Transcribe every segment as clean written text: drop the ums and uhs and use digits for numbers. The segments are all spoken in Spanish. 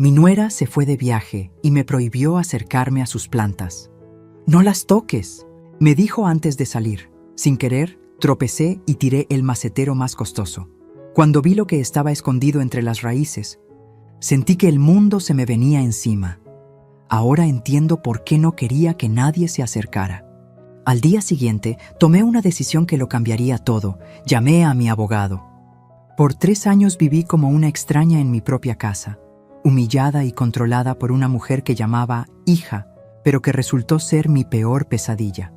Mi nuera se fue de viaje y me prohibió acercarme a sus plantas. «No las toques», me dijo antes de salir. Sin querer, tropecé y tiré el macetero más costoso. Cuando vi lo que estaba escondido entre las raíces, sentí que el mundo se me venía encima. Ahora entiendo por qué no quería que nadie se acercara. Al día siguiente, tomé una decisión que lo cambiaría todo. Llamé a mi abogado. Por 3 años viví como una extraña en mi propia casa, humillada y controlada por una mujer que llamaba hija, pero que resultó ser mi peor pesadilla.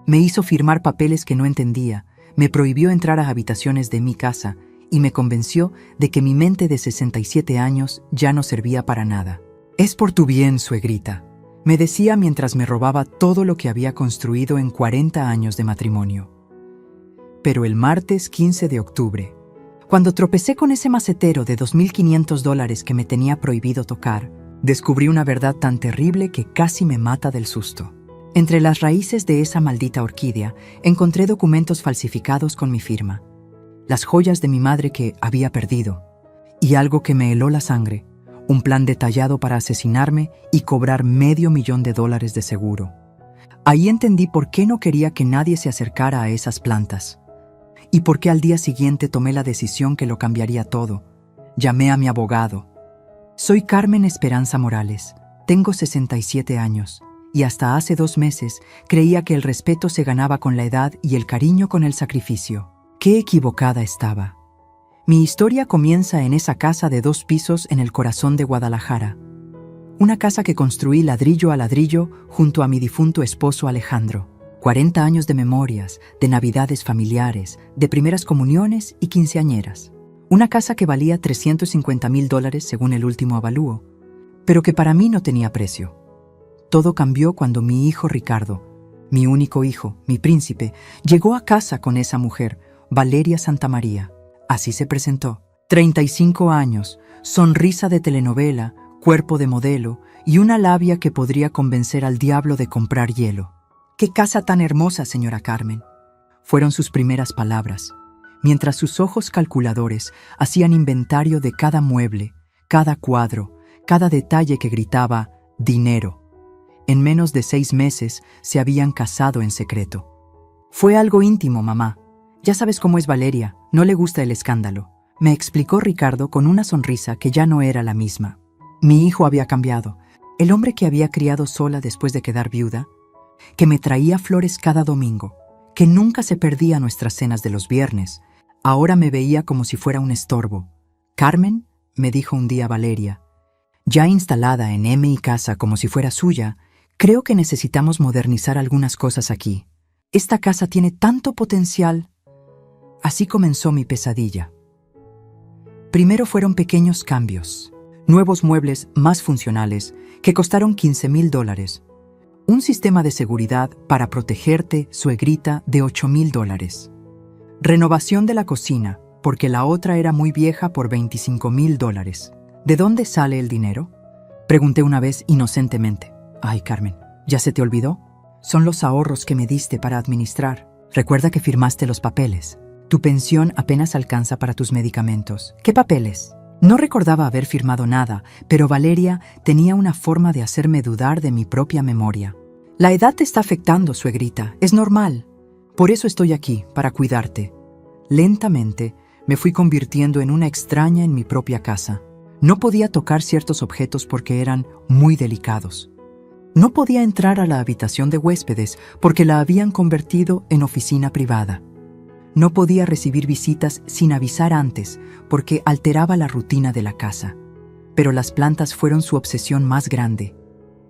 Me hizo firmar papeles que no entendía, me prohibió entrar a habitaciones de mi casa y me convenció de que mi mente de 67 años ya no servía para nada. «Es por tu bien, suegrita», me decía mientras me robaba todo lo que había construido en 40 años de matrimonio. Pero el martes 15 de octubre, cuando tropecé con ese macetero de $2,500 que me tenía prohibido tocar, descubrí una verdad tan terrible que casi me mata del susto. Entre las raíces de esa maldita orquídea encontré documentos falsificados con mi firma, las joyas de mi madre que había perdido, y algo que me heló la sangre, un plan detallado para asesinarme y cobrar $500,000 de seguro. Ahí entendí por qué no quería que nadie se acercara a esas plantas, y por qué al día siguiente tomé la decisión que lo cambiaría todo. Llamé a mi abogado. Soy Carmen Esperanza Morales, tengo 67 años, y hasta hace 2 meses creía que el respeto se ganaba con la edad y el cariño con el sacrificio. ¡Qué equivocada estaba! Mi historia comienza en esa casa de 2 pisos en el corazón de Guadalajara. Una casa que construí ladrillo a ladrillo junto a mi difunto esposo Alejandro. 40 años de memorias, de navidades familiares, de primeras comuniones y quinceañeras. Una casa que valía $350,000 según el último avalúo, pero que para mí no tenía precio. Todo cambió cuando mi hijo Ricardo, mi único hijo, mi príncipe, llegó a casa con esa mujer, Valeria Santamaría. Así se presentó. 35 años, sonrisa de telenovela, cuerpo de modelo y una labia que podría convencer al diablo de comprar hielo. «¡Qué casa tan hermosa, señora Carmen!», fueron sus primeras palabras, mientras sus ojos calculadores hacían inventario de cada mueble, cada cuadro, cada detalle que gritaba «dinero». En menos de 6 meses se habían casado en secreto. «Fue algo íntimo, mamá. Ya sabes cómo es Valeria, no le gusta el escándalo», me explicó Ricardo con una sonrisa que ya no era la misma. Mi hijo había cambiado. El hombre que había criado sola después de quedar viuda, que me traía flores cada domingo, que nunca se perdía nuestras cenas de los viernes, ahora me veía como si fuera un estorbo. «Carmen», me dijo un día Valeria, ya instalada en mi casa como si fuera suya, «creo que necesitamos modernizar algunas cosas aquí. Esta casa tiene tanto potencial». Así comenzó mi pesadilla. Primero fueron pequeños cambios, nuevos muebles más funcionales que costaron $15,000, un sistema de seguridad para protegerte, suegrita, de $8,000, renovación de la cocina, porque la otra era muy vieja, por $25,000. ¿De dónde sale el dinero?, pregunté una vez inocentemente. «Ay, Carmen, ¿ya se te olvidó? Son los ahorros que me diste para administrar. Recuerda que firmaste los papeles. Tu pensión apenas alcanza para tus medicamentos». «¿Qué papeles?». No recordaba haber firmado nada, pero Valeria tenía una forma de hacerme dudar de mi propia memoria. «La edad te está afectando, suegrita, es normal. Por eso estoy aquí, para cuidarte». Lentamente me fui convirtiendo en una extraña en mi propia casa. No podía tocar ciertos objetos porque eran muy delicados. No podía entrar a la habitación de huéspedes porque la habían convertido en oficina privada. No podía recibir visitas sin avisar antes porque alteraba la rutina de la casa. Pero las plantas fueron su obsesión más grande.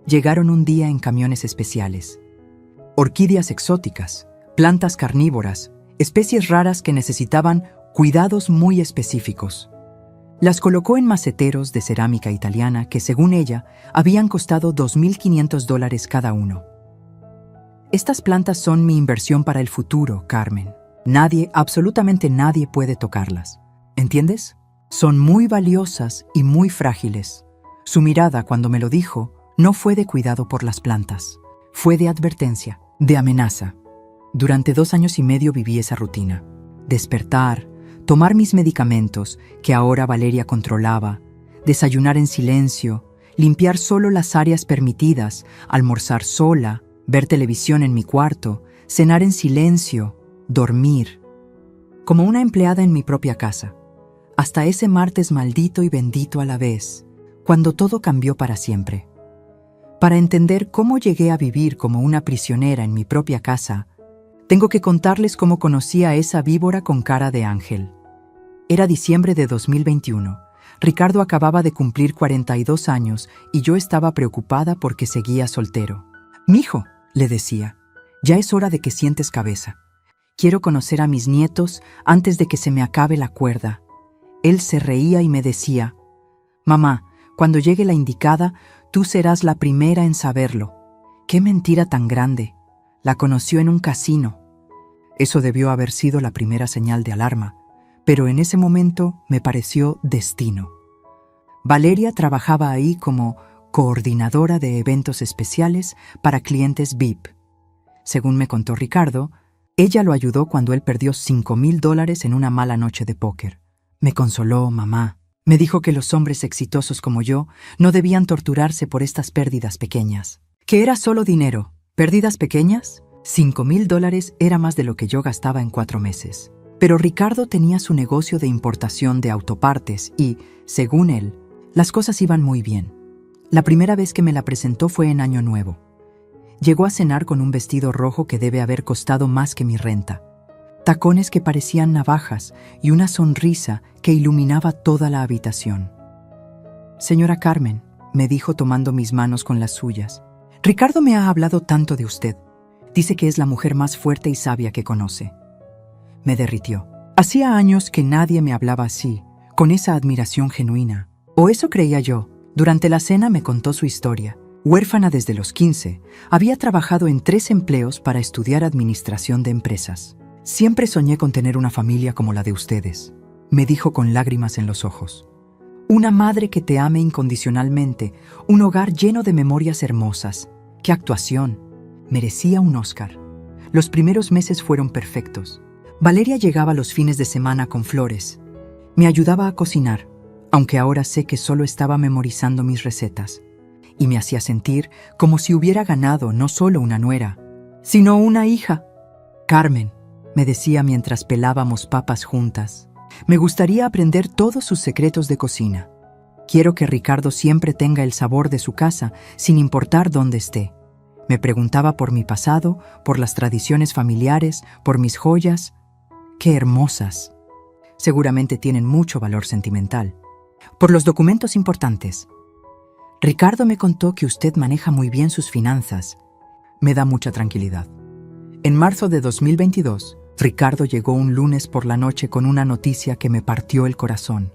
Llegaron un día en camiones especiales. Orquídeas exóticas, plantas carnívoras, especies raras que necesitaban cuidados muy específicos. Las colocó en maceteros de cerámica italiana que, según ella, habían costado $2,500 cada uno. «Estas plantas son mi inversión para el futuro, Carmen. Nadie, absolutamente nadie puede tocarlas. ¿Entiendes? Son muy valiosas y muy frágiles». Su mirada, cuando me lo dijo, no fue de cuidado por las plantas. Fue de advertencia, de amenaza. Durante 2 años y medio viví esa rutina. Despertar, tomar mis medicamentos, que ahora Valeria controlaba, desayunar en silencio, limpiar solo las áreas permitidas, almorzar sola, ver televisión en mi cuarto, cenar en silencio, dormir. Como una empleada en mi propia casa. Hasta ese martes maldito y bendito a la vez, cuando todo cambió para siempre. Para entender cómo llegué a vivir como una prisionera en mi propia casa, tengo que contarles cómo conocí a esa víbora con cara de ángel. Era diciembre de 2021. Ricardo acababa de cumplir 42 años y yo estaba preocupada porque seguía soltero. «Mijo», le decía, «ya es hora de que sientes cabeza. Quiero conocer a mis nietos antes de que se me acabe la cuerda». Él se reía y me decía, «Mamá, cuando llegue la indicada, tú serás la primera en saberlo». ¡Qué mentira tan grande! La conoció en un casino. Eso debió haber sido la primera señal de alarma, pero en ese momento me pareció destino. Valeria trabajaba ahí como coordinadora de eventos especiales para clientes VIP. Según me contó Ricardo, ella lo ayudó cuando él perdió $5,000 en una mala noche de póker. Me consoló, mamá. Me dijo que los hombres exitosos como yo no debían torturarse por estas pérdidas pequeñas. Que era solo dinero. ¿Pérdidas pequeñas? $5,000 era más de lo que yo gastaba en 4 meses. Pero Ricardo tenía su negocio de importación de autopartes y, según él, las cosas iban muy bien. La primera vez que me la presentó fue en Año Nuevo. Llegó a cenar con un vestido rojo que debe haber costado más que mi renta. Tacones que parecían navajas y una sonrisa que iluminaba toda la habitación. «Señora Carmen», me dijo tomando mis manos con las suyas, «Ricardo me ha hablado tanto de usted. Dice que es la mujer más fuerte y sabia que conoce». Me derritió. Hacía años que nadie me hablaba así, con esa admiración genuina. O eso creía yo. Durante la cena me contó su historia. Huérfana desde los 15, había trabajado en 3 empleos para estudiar administración de empresas. «Siempre soñé con tener una familia como la de ustedes», me dijo con lágrimas en los ojos. «Una madre que te ame incondicionalmente, un hogar lleno de memorias hermosas. ¡Qué actuación! Merecía un Oscar». Los primeros meses fueron perfectos. Valeria llegaba los fines de semana con flores. Me ayudaba a cocinar, aunque ahora sé que solo estaba memorizando mis recetas. Y me hacía sentir como si hubiera ganado no solo una nuera, sino una hija. «Carmen», me decía mientras pelábamos papas juntas, «me gustaría aprender todos sus secretos de cocina. Quiero que Ricardo siempre tenga el sabor de su casa, sin importar dónde esté». Me preguntaba por mi pasado, por las tradiciones familiares, por mis joyas. ¡Qué hermosas! Seguramente tienen mucho valor sentimental. Por los documentos importantes. «Ricardo me contó que usted maneja muy bien sus finanzas». Me da mucha tranquilidad. En marzo de 2022, Ricardo llegó un lunes por la noche con una noticia que me partió el corazón.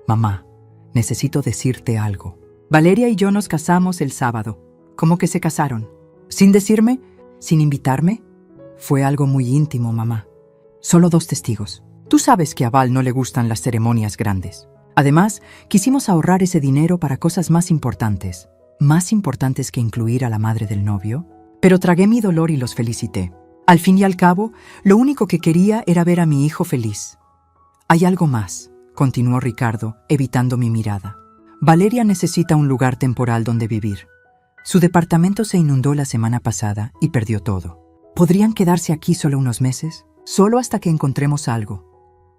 «Mamá, necesito decirte algo. Valeria y yo nos casamos el sábado». «¿Cómo que se casaron? ¿Sin decirme? ¿Sin invitarme?» «Fue algo muy íntimo, mamá. Solo 2 testigos. Tú sabes que a Val no le gustan las ceremonias grandes. Además, quisimos ahorrar ese dinero para cosas más importantes que incluir a la madre del novio. Pero tragué mi dolor y los felicité. Al fin y al cabo, lo único que quería era ver a mi hijo feliz». «Hay algo más», continuó Ricardo, evitando mi mirada. «Valeria necesita un lugar temporal donde vivir. Su departamento se inundó la semana pasada y perdió todo. ¿Podrían quedarse aquí solo unos meses? Solo hasta que encontremos algo».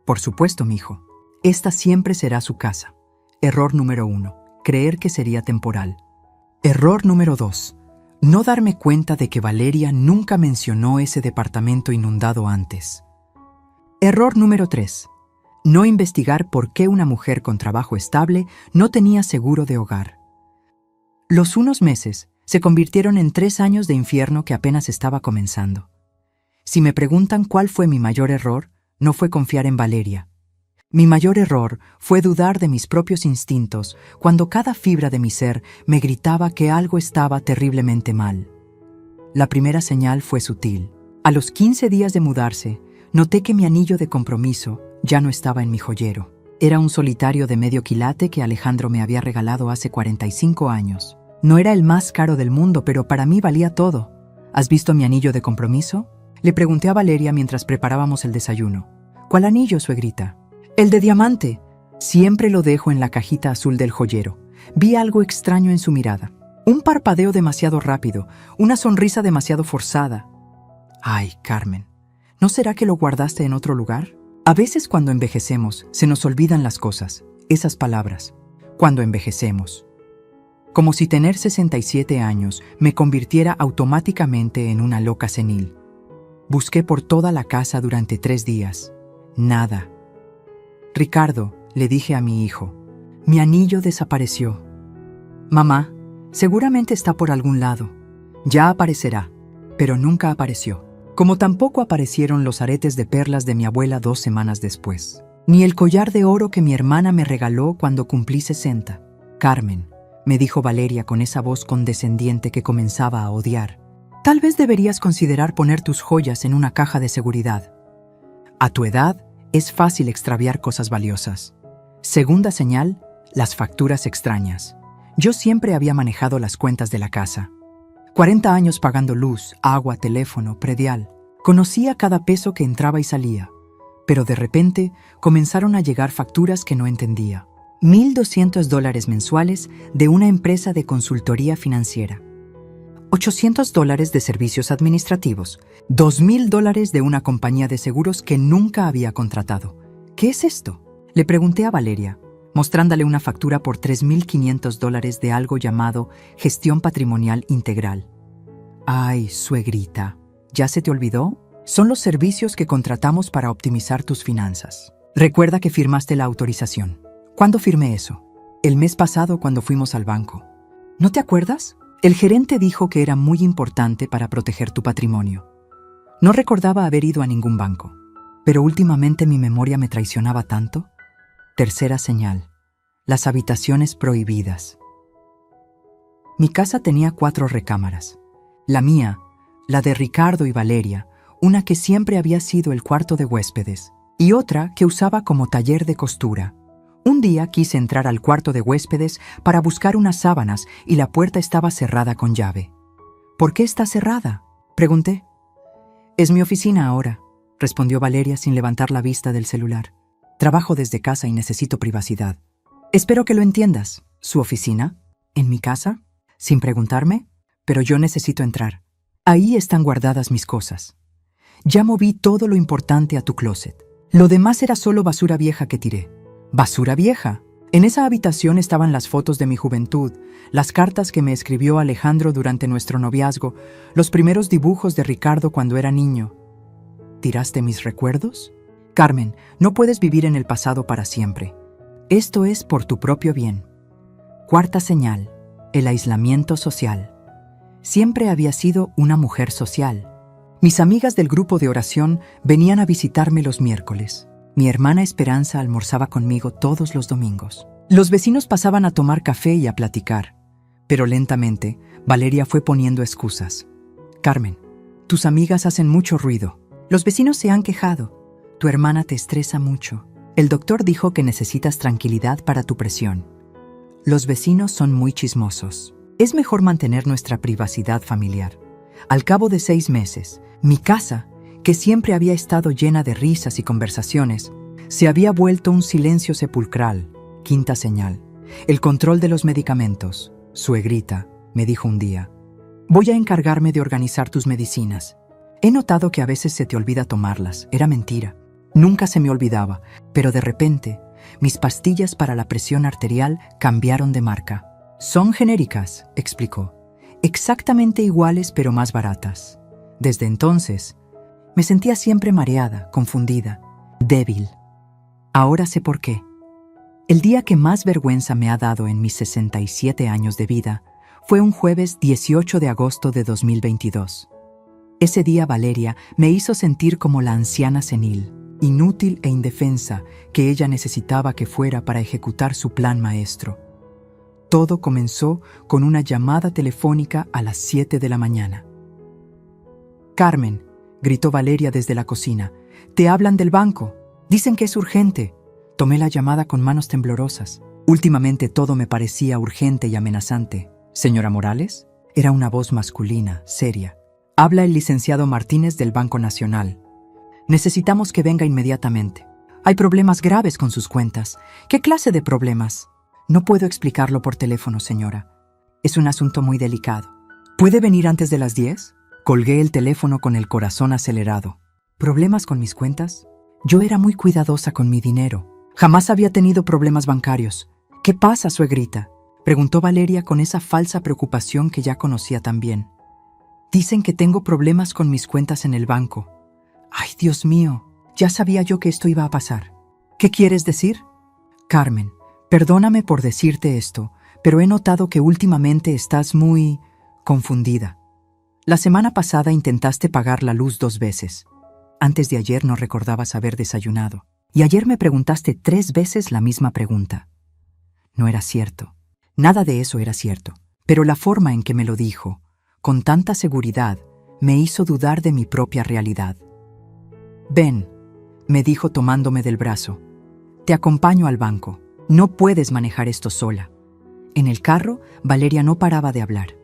«Por supuesto, mijo. Esta siempre será su casa». Error número 1. Creer que sería temporal. Error número 2. No darme cuenta de que Valeria nunca mencionó ese departamento inundado antes. Error número 3. No investigar por qué una mujer con trabajo estable no tenía seguro de hogar. Los unos meses se convirtieron en 3 años de infierno que apenas estaba comenzando. Si me preguntan cuál fue mi mayor error, no fue confiar en Valeria. Mi mayor error fue dudar de mis propios instintos cuando cada fibra de mi ser me gritaba que algo estaba terriblemente mal. La primera señal fue sutil. A los 15 días de mudarse, noté que mi anillo de compromiso ya no estaba en mi joyero. Era un solitario de medio quilate que Alejandro me había regalado hace 45 años. No era el más caro del mundo, pero para mí valía todo. ¿Has visto mi anillo de compromiso?, le pregunté a Valeria mientras preparábamos el desayuno. ¿Cuál anillo, suegrita? El de diamante. Siempre lo dejo en la cajita azul del joyero. Vi algo extraño en su mirada. Un parpadeo demasiado rápido, una sonrisa demasiado forzada. Ay, Carmen, ¿no será que lo guardaste en otro lugar? A veces cuando envejecemos, se nos olvidan las cosas, esas palabras. Cuando envejecemos. Como si tener 67 años me convirtiera automáticamente en una loca senil. Busqué por toda la casa durante 3 días. Nada. Ricardo, le dije a mi hijo, mi anillo desapareció. Mamá, seguramente está por algún lado. Ya aparecerá, pero nunca apareció. Como tampoco aparecieron los aretes de perlas de mi abuela 2 semanas después. Ni el collar de oro que mi hermana me regaló cuando cumplí 60. Carmen, me dijo Valeria con esa voz condescendiente que comenzaba a odiar. Tal vez deberías considerar poner tus joyas en una caja de seguridad. A tu edad, es fácil extraviar cosas valiosas. Segunda señal, las facturas extrañas. Yo siempre había manejado las cuentas de la casa. 40 años pagando luz, agua, teléfono, predial. Conocía cada peso que entraba y salía. Pero de repente comenzaron a llegar facturas que no entendía. $1,200 mensuales de una empresa de consultoría financiera. $800 de servicios administrativos. $2,000 de una compañía de seguros que nunca había contratado. ¿Qué es esto? Le pregunté a Valeria, mostrándole una factura por $3,500 de algo llamado Gestión Patrimonial Integral. Ay, suegrita, ¿ya se te olvidó? Son los servicios que contratamos para optimizar tus finanzas. Recuerda que firmaste la autorización. ¿Cuándo firmé eso? El mes pasado cuando fuimos al banco. ¿No te acuerdas? El gerente dijo que era muy importante para proteger tu patrimonio. No recordaba haber ido a ningún banco, pero últimamente mi memoria me traicionaba tanto. Tercera señal. Las habitaciones prohibidas. Mi casa tenía 4 recámaras. La mía, la de Ricardo y Valeria, una que siempre había sido el cuarto de huéspedes, y otra que usaba como taller de costura. Un día quise entrar al cuarto de huéspedes para buscar unas sábanas y la puerta estaba cerrada con llave. ¿Por qué está cerrada?, pregunté. Es mi oficina ahora, respondió Valeria sin levantar la vista del celular. Trabajo desde casa y necesito privacidad. Espero que lo entiendas. ¿Su oficina? ¿En mi casa? Sin preguntarme, pero yo necesito entrar. Ahí están guardadas mis cosas. Ya moví todo lo importante a tu closet. Lo demás era solo basura vieja que tiré. ¿Basura vieja? En esa habitación estaban las fotos de mi juventud, las cartas que me escribió Alejandro durante nuestro noviazgo, los primeros dibujos de Ricardo cuando era niño. ¿Tiraste mis recuerdos? Carmen, no puedes vivir en el pasado para siempre. Esto es por tu propio bien. Cuarta señal, el aislamiento social. Siempre había sido una mujer social. Mis amigas del grupo de oración venían a visitarme los miércoles. Mi hermana Esperanza almorzaba conmigo todos los domingos. Los vecinos pasaban a tomar café y a platicar, pero lentamente Valeria fue poniendo excusas. Carmen, tus amigas hacen mucho ruido. Los vecinos se han quejado. Tu hermana te estresa mucho. El doctor dijo que necesitas tranquilidad para tu presión. Los vecinos son muy chismosos. Es mejor mantener nuestra privacidad familiar. Al cabo de 6 meses, mi casa, que siempre había estado llena de risas y conversaciones, se había vuelto un silencio sepulcral. Quinta señal. El control de los medicamentos. Suegrita, me dijo un día. Voy a encargarme de organizar tus medicinas. He notado que a veces se te olvida tomarlas. Era mentira. Nunca se me olvidaba, pero de repente, mis pastillas para la presión arterial cambiaron de marca. Son genéricas, explicó. Exactamente iguales pero más baratas. Desde entonces, me sentía siempre mareada, confundida, débil. Ahora sé por qué. El día que más vergüenza me ha dado en mis 67 años de vida fue un jueves 18 de agosto de 2022. Ese día Valeria me hizo sentir como la anciana senil, inútil e indefensa que ella necesitaba que fuera para ejecutar su plan maestro. Todo comenzó con una llamada telefónica a las 7 de la mañana. Carmen, gritó Valeria desde la cocina, te hablan del banco. Dicen que es urgente. Tomé la llamada con manos temblorosas. Últimamente todo me parecía urgente y amenazante. ¿Señora Morales? Era una voz masculina, seria. Habla el licenciado Martínez del Banco Nacional. Necesitamos que venga inmediatamente. Hay problemas graves con sus cuentas. ¿Qué clase de problemas? No puedo explicarlo por teléfono, señora. Es un asunto muy delicado. ¿Puede venir antes de las 10? Colgué el teléfono con el corazón acelerado. ¿Problemas con mis cuentas? Yo era muy cuidadosa con mi dinero. Jamás había tenido problemas bancarios. ¿Qué pasa, suegrita?, preguntó Valeria con esa falsa preocupación que ya conocía tan bien. Dicen que tengo problemas con mis cuentas en el banco. ¡Ay, Dios mío! Ya sabía yo que esto iba a pasar. ¿Qué quieres decir? Carmen, perdóname por decirte esto, pero he notado que últimamente estás muy confundida. La semana pasada intentaste pagar la luz 2 veces. Antes de ayer no recordabas haber desayunado. Y ayer me preguntaste 3 veces la misma pregunta. No era cierto. Nada de eso era cierto. Pero la forma en que me lo dijo, con tanta seguridad, me hizo dudar de mi propia realidad. Ven, me dijo tomándome del brazo. Te acompaño al banco. No puedes manejar esto sola. En el carro, Valeria no paraba de hablar.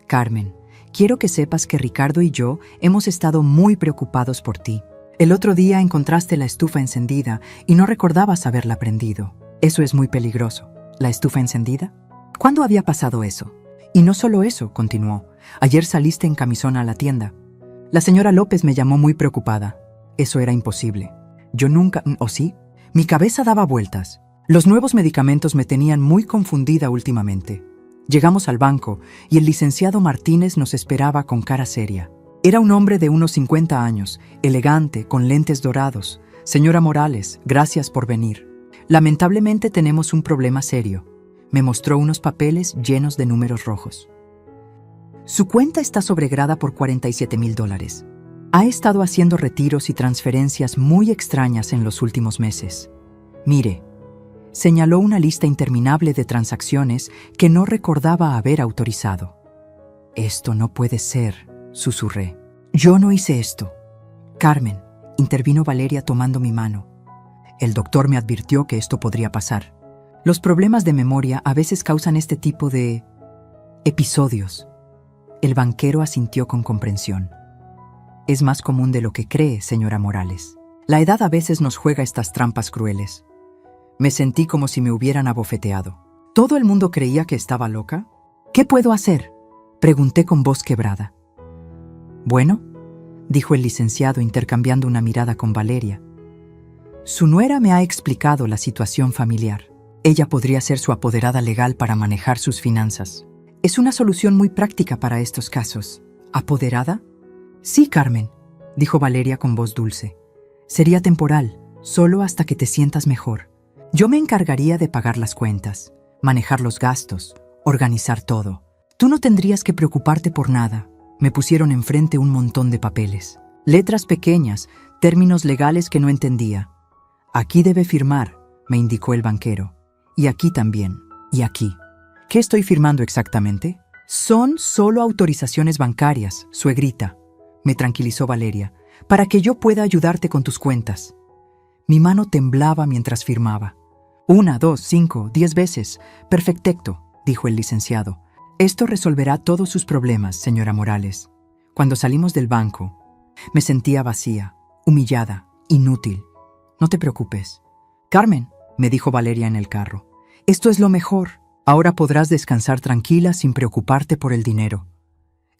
Carmen, quiero que sepas que Ricardo y yo hemos estado muy preocupados por ti. El otro día encontraste la estufa encendida y no recordabas haberla prendido. Eso es muy peligroso. ¿La estufa encendida? ¿Cuándo había pasado eso? Y no solo eso, continuó. Ayer saliste en camisón a la tienda. La señora López me llamó muy preocupada. Eso era imposible. Yo nunca... ¿O sí? Mi cabeza daba vueltas. Los nuevos medicamentos me tenían muy confundida últimamente. Llegamos al banco y el licenciado Martínez nos esperaba con cara seria. Era un hombre de unos 50 años, elegante, con lentes dorados. Señora Morales, gracias por venir. Lamentablemente tenemos un problema serio. Me mostró unos papeles llenos de números rojos. Su cuenta está sobregrada por $47,000. Ha estado haciendo retiros y transferencias muy extrañas en los últimos meses. Mire, señaló una lista interminable de transacciones que no recordaba haber autorizado. Esto no puede ser, susurré. Yo no hice esto. Carmen, intervino Valeria tomando mi mano. El doctor me advirtió que esto podría pasar. Los problemas de memoria a veces causan este tipo de episodios. El banquero asintió con comprensión. Es más común de lo que cree, señora Morales. La edad a veces nos juega estas trampas crueles. Me sentí como si me hubieran abofeteado. ¿Todo el mundo creía que estaba loca? ¿Qué puedo hacer?, pregunté con voz quebrada. Bueno, dijo el licenciado intercambiando una mirada con Valeria. Su nuera me ha explicado la situación familiar. Ella podría ser su apoderada legal para manejar sus finanzas. Es una solución muy práctica para estos casos. ¿Apoderada? Sí, Carmen, dijo Valeria con voz dulce. Sería temporal, solo hasta que te sientas mejor. Yo me encargaría de pagar las cuentas, manejar los gastos, organizar todo. Tú no tendrías que preocuparte por nada. Me pusieron enfrente un montón de papeles. Letras pequeñas, términos legales que no entendía. Aquí debe firmar, me indicó el banquero. Y aquí también. Y aquí. ¿Qué estoy firmando exactamente? Son solo autorizaciones bancarias, suegrita, me tranquilizó Valeria, para que yo pueda ayudarte con tus cuentas. Mi mano temblaba mientras firmaba. 1, 2, 5, 10 veces. Perfecto, dijo el licenciado. Esto resolverá todos sus problemas, señora Morales. Cuando salimos del banco, me sentía vacía, humillada, inútil. No te preocupes. Carmen, me dijo Valeria en el carro, esto es lo mejor. Ahora podrás descansar tranquila sin preocuparte por el dinero.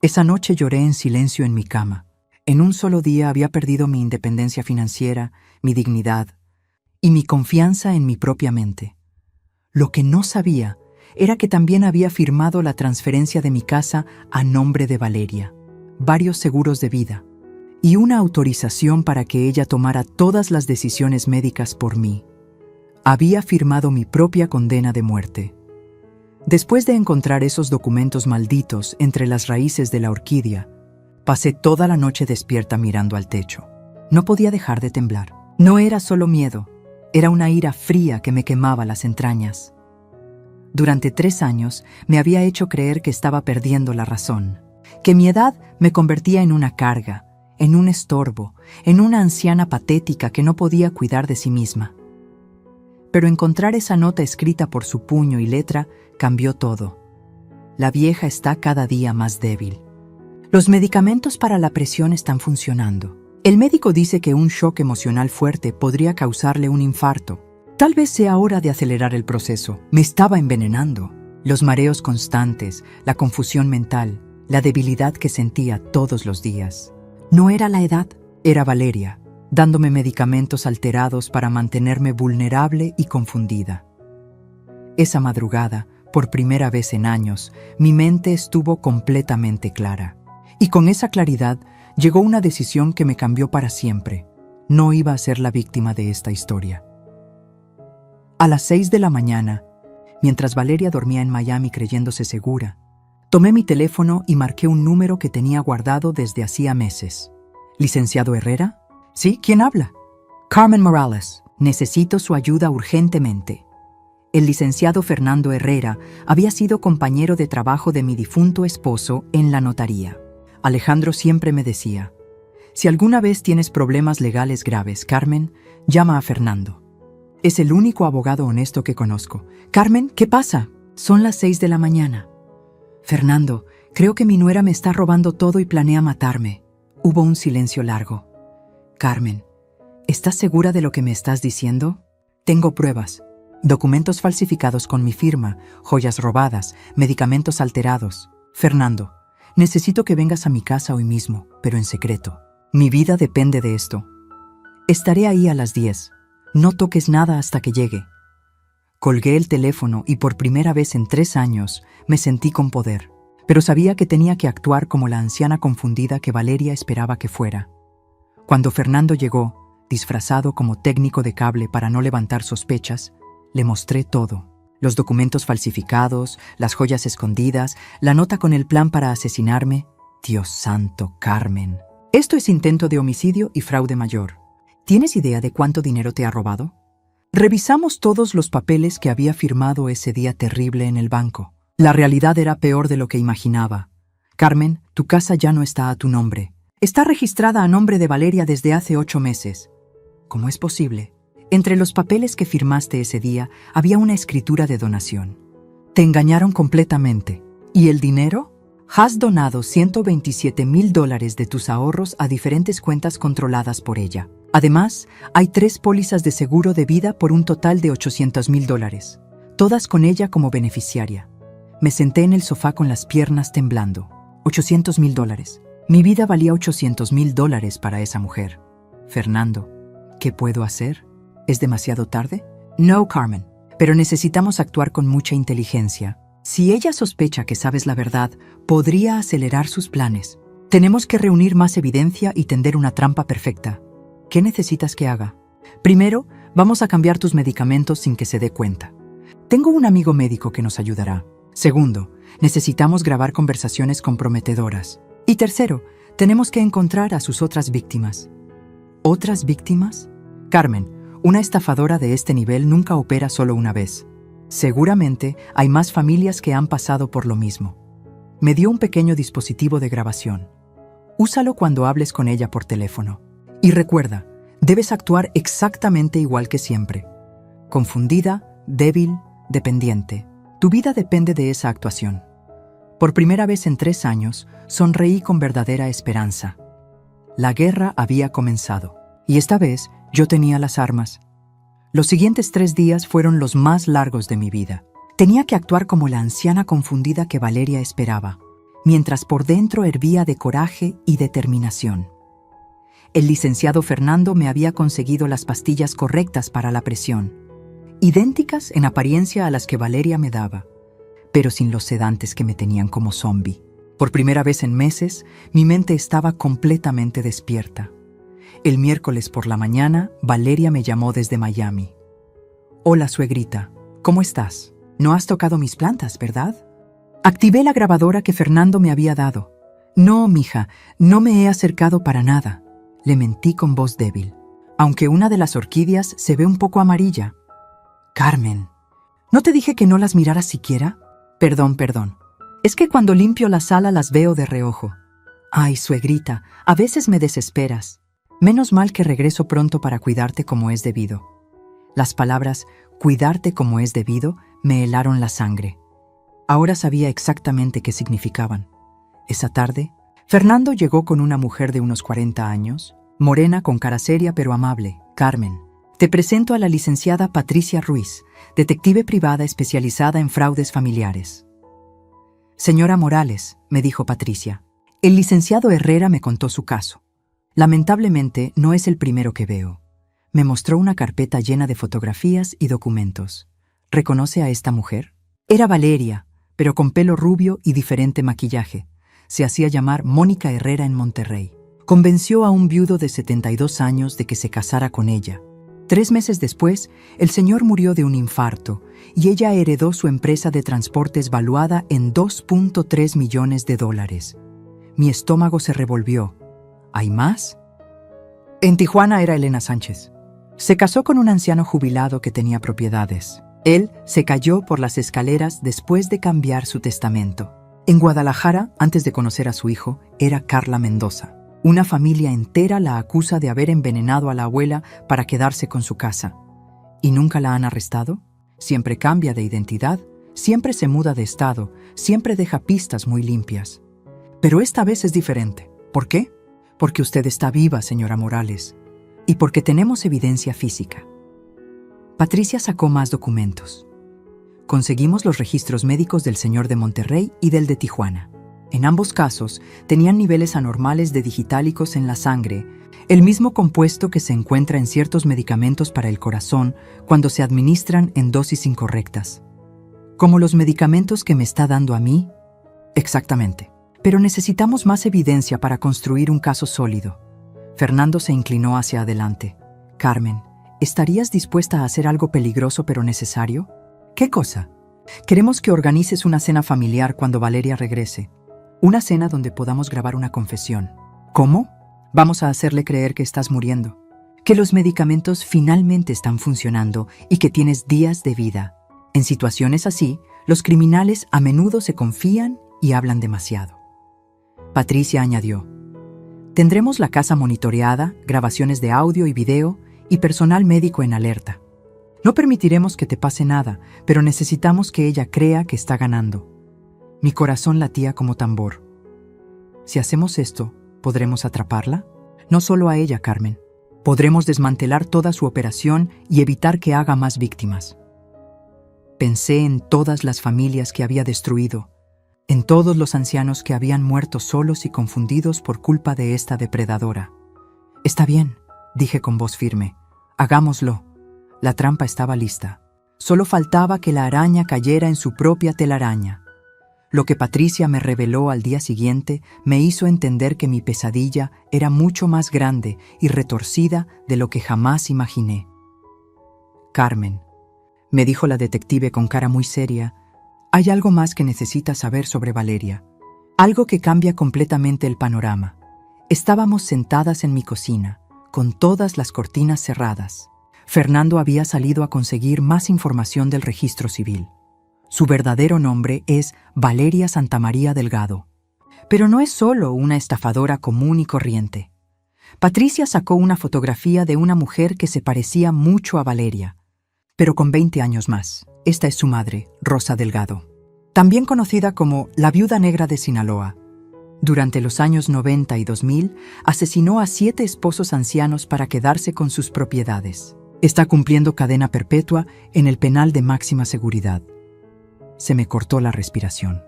Esa noche lloré en silencio en mi cama. En un solo día había perdido mi independencia financiera, mi dignidad y mi confianza en mi propia mente. Lo que no sabía era que también había firmado la transferencia de mi casa a nombre de Valeria, varios seguros de vida y una autorización para que ella tomara todas las decisiones médicas por mí. Había firmado mi propia condena de muerte. Después de encontrar esos documentos malditos entre las raíces de la orquídea, pasé toda la noche despierta mirando al techo. No podía dejar de temblar. No era solo miedo, era una ira fría que me quemaba las entrañas. Durante 3 años me había hecho creer que estaba perdiendo la razón, que mi edad me convertía en una carga, en un estorbo, en una anciana patética que no podía cuidar de sí misma. Pero encontrar esa nota escrita por su puño y letra cambió todo. La vieja está cada día más débil. Los medicamentos para la presión están funcionando. El médico dice que un shock emocional fuerte podría causarle un infarto. Tal vez sea hora de acelerar el proceso. Me estaba envenenando. Los mareos constantes, la confusión mental, la debilidad que sentía todos los días. No era la edad, era Valeria, dándome medicamentos alterados para mantenerme vulnerable y confundida. Esa madrugada, por primera vez en años, mi mente estuvo completamente clara. Y con esa claridad llegó una decisión que me cambió para siempre. No iba a ser la víctima de esta historia. A las 6 de la mañana, mientras Valeria dormía en Miami creyéndose segura, tomé mi teléfono y marqué un número que tenía guardado desde hacía meses. ¿Licenciado Herrera? ¿Sí? ¿Quién habla? Carmen Morales. Necesito su ayuda urgentemente. El licenciado Fernando Herrera había sido compañero de trabajo de mi difunto esposo en la notaría. Alejandro siempre me decía, si alguna vez tienes problemas legales graves, Carmen, llama a Fernando. Es el único abogado honesto que conozco. Carmen, ¿qué pasa? Son las 6 de la mañana. Fernando, creo que mi nuera me está robando todo y planea matarme. Hubo un silencio largo. Carmen, ¿estás segura de lo que me estás diciendo? Tengo pruebas. Documentos falsificados con mi firma, joyas robadas, medicamentos alterados. Fernando, necesito que vengas a mi casa hoy mismo, pero en secreto. Mi vida depende de esto. Estaré ahí a las 10. No toques nada hasta que llegue. Colgué el teléfono y por primera vez en 3 años me sentí con poder, pero sabía que tenía que actuar como la anciana confundida que Valeria esperaba que fuera. Cuando Fernando llegó, disfrazado como técnico de cable para no levantar sospechas, le mostré todo. Los documentos falsificados, las joyas escondidas, la nota con el plan para asesinarme. Dios santo, Carmen. Esto es intento de homicidio y fraude mayor. ¿Tienes idea de cuánto dinero te ha robado? Revisamos todos los papeles que había firmado ese día terrible en el banco. La realidad era peor de lo que imaginaba. Carmen, tu casa ya no está a tu nombre. Está registrada a nombre de Valeria desde hace 8 meses. ¿Cómo es posible? Entre los papeles que firmaste ese día había una escritura de donación. Te engañaron completamente. ¿Y el dinero? Has donado $127,000 de tus ahorros a diferentes cuentas controladas por ella. Además, hay 3 pólizas de seguro de vida por un total de $800,000, todas con ella como beneficiaria. Me senté en el sofá con las piernas temblando. $800,000. Mi vida valía $800,000 para esa mujer. Fernando, ¿qué puedo hacer? ¿Es demasiado tarde? No, Carmen, pero necesitamos actuar con mucha inteligencia. Si ella sospecha que sabes la verdad, podría acelerar sus planes. Tenemos que reunir más evidencia y tender una trampa perfecta. ¿Qué necesitas que haga? Primero, vamos a cambiar tus medicamentos sin que se dé cuenta. Tengo un amigo médico que nos ayudará. Segundo, necesitamos grabar conversaciones comprometedoras. Y tercero, tenemos que encontrar a sus otras víctimas. ¿Otras víctimas? Carmen, una estafadora de este nivel nunca opera solo una vez. Seguramente hay más familias que han pasado por lo mismo. Me dio un pequeño dispositivo de grabación. Úsalo cuando hables con ella por teléfono. Y recuerda, debes actuar exactamente igual que siempre. Confundida, débil, dependiente. Tu vida depende de esa actuación. Por primera vez en 3 años, sonreí con verdadera esperanza. La guerra había comenzado, y esta vez yo tenía las armas. Los siguientes 3 días fueron los más largos de mi vida. Tenía que actuar como la anciana confundida que Valeria esperaba, mientras por dentro hervía de coraje y determinación. El licenciado Fernando me había conseguido las pastillas correctas para la presión, idénticas en apariencia a las que Valeria me daba, pero sin los sedantes que me tenían como zombi. Por primera vez en meses, mi mente estaba completamente despierta. El miércoles por la mañana, Valeria me llamó desde Miami. Hola, suegrita, ¿cómo estás? No has tocado mis plantas, ¿verdad? Activé la grabadora que Fernando me había dado. No, mija, no me he acercado para nada. Le mentí con voz débil, aunque una de las orquídeas se ve un poco amarilla. Carmen, ¿no te dije que no las miraras siquiera? Perdón. Es que cuando limpio la sala las veo de reojo. Ay, suegrita, a veces me desesperas. Menos mal que regreso pronto para cuidarte como es debido. Las palabras «cuidarte como es debido» me helaron la sangre. Ahora sabía exactamente qué significaban. Esa tarde, Fernando llegó con una mujer de unos 40 años, Morena con cara seria pero amable. Carmen, te presento a la licenciada Patricia Ruiz, detective privada especializada en fraudes familiares. Señora Morales, me dijo Patricia, el licenciado Herrera me contó su caso. Lamentablemente no es el primero que veo. Me mostró una carpeta llena de fotografías y documentos. ¿Reconoce a esta mujer? Era Valeria, pero con pelo rubio y diferente maquillaje. Se hacía llamar Mónica Herrera en Monterrey. Convenció a un viudo de 72 años de que se casara con ella. 3 meses después, el señor murió de un infarto y ella heredó su empresa de transportes valuada en $2.3 millones. Mi estómago se revolvió. ¿Hay más? En Tijuana era Elena Sánchez. Se casó con un anciano jubilado que tenía propiedades. Él se cayó por las escaleras después de cambiar su testamento. En Guadalajara, antes de conocer a su hijo, era Carla Mendoza. Una familia entera la acusa de haber envenenado a la abuela para quedarse con su casa. ¿Y nunca la han arrestado? Siempre cambia de identidad, siempre se muda de estado, siempre deja pistas muy limpias. Pero esta vez es diferente. ¿Por qué? Porque usted está viva, señora Morales, y porque tenemos evidencia física. Patricia sacó más documentos. Conseguimos los registros médicos del señor de Monterrey y del de Tijuana. En ambos casos, tenían niveles anormales de digitálicos en la sangre, el mismo compuesto que se encuentra en ciertos medicamentos para el corazón cuando se administran en dosis incorrectas. ¿Como los medicamentos que me está dando a mí? Exactamente. Pero necesitamos más evidencia para construir un caso sólido. Fernando se inclinó hacia adelante. Carmen, ¿estarías dispuesta a hacer algo peligroso pero necesario? ¿Qué cosa? Queremos que organices una cena familiar cuando Valeria regrese. Una cena donde podamos grabar una confesión. ¿Cómo? Vamos a hacerle creer que estás muriendo, que los medicamentos finalmente están funcionando y que tienes días de vida. En situaciones así, los criminales a menudo se confían y hablan demasiado. Patricia añadió, tendremos la casa monitoreada, grabaciones de audio y video y personal médico en alerta. No permitiremos que te pase nada, pero necesitamos que ella crea que está ganando. Mi corazón latía como tambor. Si hacemos esto, ¿podremos atraparla? No solo a ella, Carmen. Podremos desmantelar toda su operación y evitar que haga más víctimas. Pensé en todas las familias que había destruido, en todos los ancianos que habían muerto solos y confundidos por culpa de esta depredadora. Está bien, dije con voz firme. Hagámoslo. La trampa estaba lista. Solo faltaba que la araña cayera en su propia telaraña. Lo que Patricia me reveló al día siguiente me hizo entender que mi pesadilla era mucho más grande y retorcida de lo que jamás imaginé. Carmen, me dijo la detective con cara muy seria, hay algo más que necesitas saber sobre Valeria. Algo que cambia completamente el panorama. Estábamos sentadas en mi cocina, con todas las cortinas cerradas. Fernando había salido a conseguir más información del registro civil. Su verdadero nombre es Valeria Santamaría Delgado. Pero no es solo una estafadora común y corriente. Patricia sacó una fotografía de una mujer que se parecía mucho a Valeria, pero con 20 años más. Esta es su madre, Rosa Delgado, también conocida como la Viuda Negra de Sinaloa. Durante los años 90 y 2000, asesinó a 7 esposos ancianos para quedarse con sus propiedades. Está cumpliendo cadena perpetua en el penal de máxima seguridad. Se me cortó la respiración.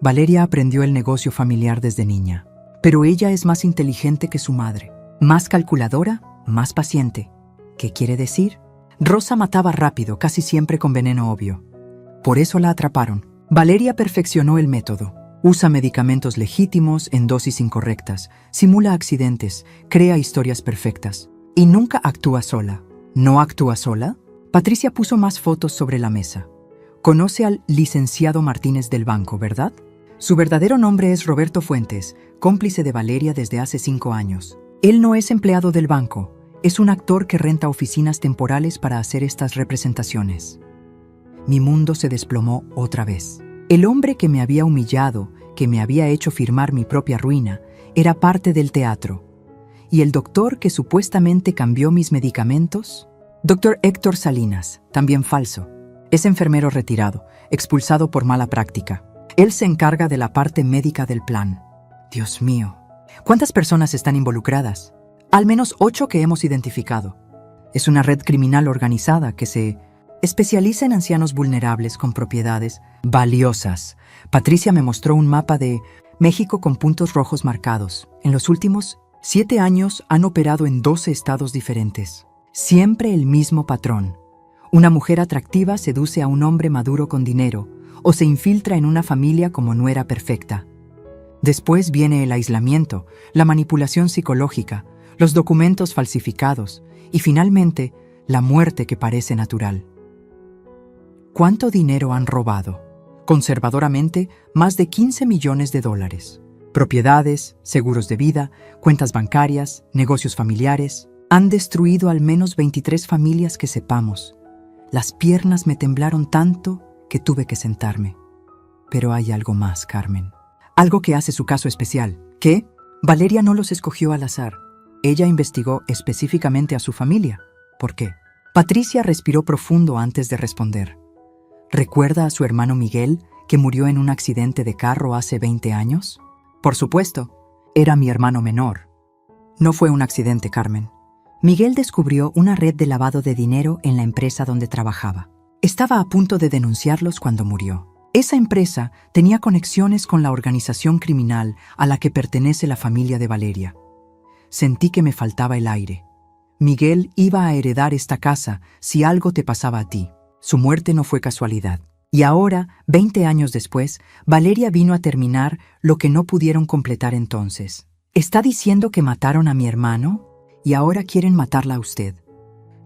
Valeria aprendió el negocio familiar desde niña, pero ella es más inteligente que su madre, más calculadora, más paciente. ¿Qué quiere decir? Rosa mataba rápido, casi siempre con veneno obvio. Por eso la atraparon. Valeria perfeccionó el método. Usa medicamentos legítimos en dosis incorrectas, simula accidentes, crea historias perfectas. Y nunca actúa sola. ¿No actúa sola? Patricia puso más fotos sobre la mesa. Conoce al licenciado Martínez del banco, ¿verdad? Su verdadero nombre es Roberto Fuentes, cómplice de Valeria desde hace 5 años. Él no es empleado del banco, es un actor que renta oficinas temporales para hacer estas representaciones. Mi mundo se desplomó otra vez. El hombre que me había humillado, que me había hecho firmar mi propia ruina, era parte del teatro. ¿Y el doctor que supuestamente cambió mis medicamentos? Dr. Héctor Salinas, también falso. Es enfermero retirado, expulsado por mala práctica. Él se encarga de la parte médica del plan. Dios mío, ¿cuántas personas están involucradas? Al menos 8 que hemos identificado. Es una red criminal organizada que se especializa en ancianos vulnerables con propiedades valiosas. Patricia me mostró un mapa de México con puntos rojos marcados. En los últimos 7 años han operado en 12 estados diferentes. Siempre el mismo patrón. Una mujer atractiva seduce a un hombre maduro con dinero o se infiltra en una familia como nuera perfecta. Después viene el aislamiento, la manipulación psicológica, los documentos falsificados y finalmente la muerte que parece natural. ¿Cuánto dinero han robado? Conservadoramente, más de $15 millones. Propiedades, seguros de vida, cuentas bancarias, negocios familiares. Han destruido al menos 23 familias que sepamos. Las piernas me temblaron tanto que tuve que sentarme. Pero hay algo más, Carmen. Algo que hace su caso especial. ¿Qué? Valeria no los escogió al azar. Ella investigó específicamente a su familia. ¿Por qué? Patricia respiró profundo antes de responder. ¿Recuerda a su hermano Miguel, que murió en un accidente de carro hace 20 años? Por supuesto. Era mi hermano menor. No fue un accidente, Carmen. Miguel descubrió una red de lavado de dinero en la empresa donde trabajaba. Estaba a punto de denunciarlos cuando murió. Esa empresa tenía conexiones con la organización criminal a la que pertenece la familia de Valeria. Sentí que me faltaba el aire. Miguel iba a heredar esta casa si algo te pasaba a ti. Su muerte no fue casualidad. Y ahora, 20 años después, Valeria vino a terminar lo que no pudieron completar entonces. ¿Está diciendo que mataron a mi hermano? Y ahora quieren matarla a usted.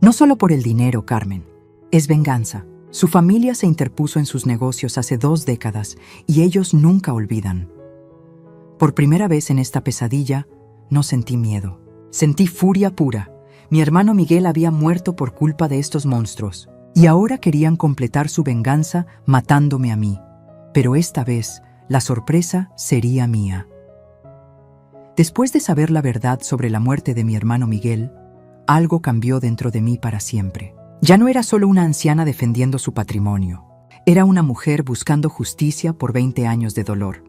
No solo por el dinero, Carmen. Es venganza. Su familia se interpuso en sus negocios hace 2 décadas y ellos nunca olvidan. Por primera vez en esta pesadilla, no sentí miedo. Sentí furia pura. Mi hermano Miguel había muerto por culpa de estos monstruos. Y ahora querían completar su venganza matándome a mí. Pero esta vez, la sorpresa sería mía. Después de saber la verdad sobre la muerte de mi hermano Miguel, algo cambió dentro de mí para siempre. Ya no era solo una anciana defendiendo su patrimonio. Era una mujer buscando justicia por 20 años de dolor.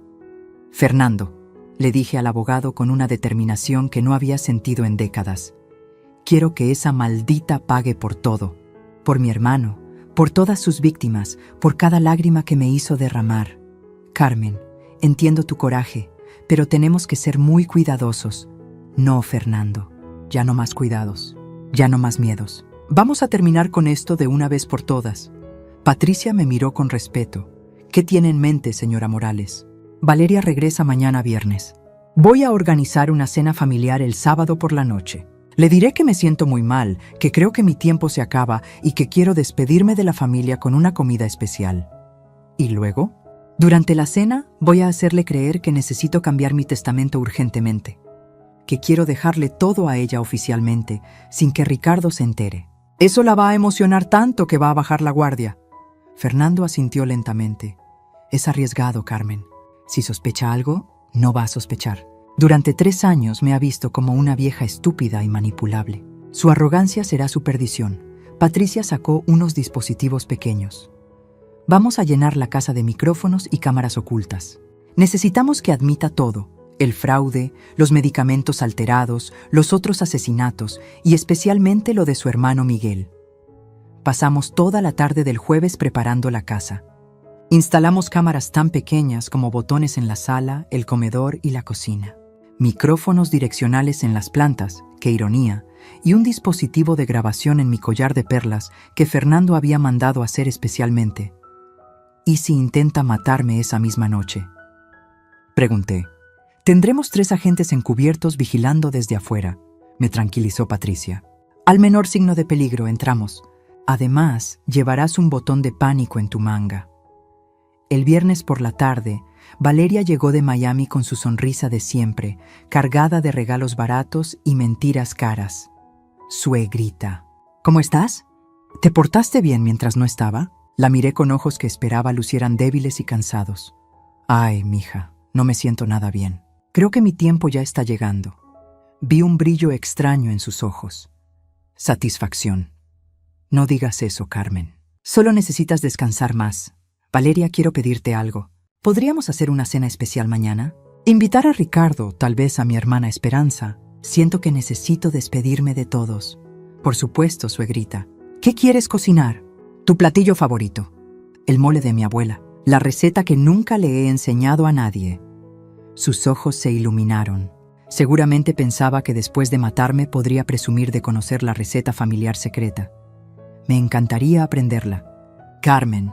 Fernando, le dije al abogado con una determinación que no había sentido en décadas. Quiero que esa maldita pague por todo. Por mi hermano, por todas sus víctimas, por cada lágrima que me hizo derramar. Carmen, entiendo tu coraje, pero tenemos que ser muy cuidadosos. No, Fernando, ya no más cuidados, ya no más miedos. Vamos a terminar con esto de una vez por todas. Patricia me miró con respeto. ¿Qué tiene en mente, señora Morales? Valeria regresa mañana viernes. Voy a organizar una cena familiar el sábado por la noche. Le diré que me siento muy mal, que creo que mi tiempo se acaba y que quiero despedirme de la familia con una comida especial. ¿Y luego? Durante la cena voy a hacerle creer que necesito cambiar mi testamento urgentemente, que quiero dejarle todo a ella oficialmente, sin que Ricardo se entere. Eso la va a emocionar tanto que va a bajar la guardia. Fernando asintió lentamente. Es arriesgado, Carmen. Si sospecha algo, no va a sospechar. Durante 3 años me ha visto como una vieja estúpida y manipulable. Su arrogancia será su perdición. Patricia sacó unos dispositivos pequeños. Vamos a llenar la casa de micrófonos y cámaras ocultas. Necesitamos que admita todo: el fraude, los medicamentos alterados, los otros asesinatos y especialmente lo de su hermano Miguel. Pasamos toda la tarde del jueves preparando la casa. Instalamos cámaras tan pequeñas como botones en la sala, el comedor y la cocina. Micrófonos direccionales en las plantas, qué ironía, y un dispositivo de grabación en mi collar de perlas que Fernando había mandado hacer especialmente. ¿Y si intenta matarme esa misma noche?, pregunté. Tendremos 3 agentes encubiertos vigilando desde afuera, me tranquilizó Patricia. Al menor signo de peligro entramos. Además, llevarás un botón de pánico en tu manga. El viernes por la tarde, Valeria llegó de Miami con su sonrisa de siempre, cargada de regalos baratos y mentiras caras. Suegrita. ¿Cómo estás? ¿Te portaste bien mientras no estaba? La miré con ojos que esperaba lucieran débiles y cansados. Ay, mija, no me siento nada bien. Creo que mi tiempo ya está llegando. Vi un brillo extraño en sus ojos. Satisfacción. No digas eso, Carmen. Solo necesitas descansar más. Valeria, quiero pedirte algo. ¿Podríamos hacer una cena especial mañana? Invitar a Ricardo, tal vez a mi hermana Esperanza, Siento que necesito despedirme de todos. Por supuesto, suegrita. ¿Qué quieres cocinar? Tu platillo favorito. El mole de mi abuela. La receta que nunca le he enseñado a nadie. Sus ojos se iluminaron. Seguramente pensaba que después de matarme podría presumir de conocer la receta familiar secreta. Me encantaría aprenderla. Carmen.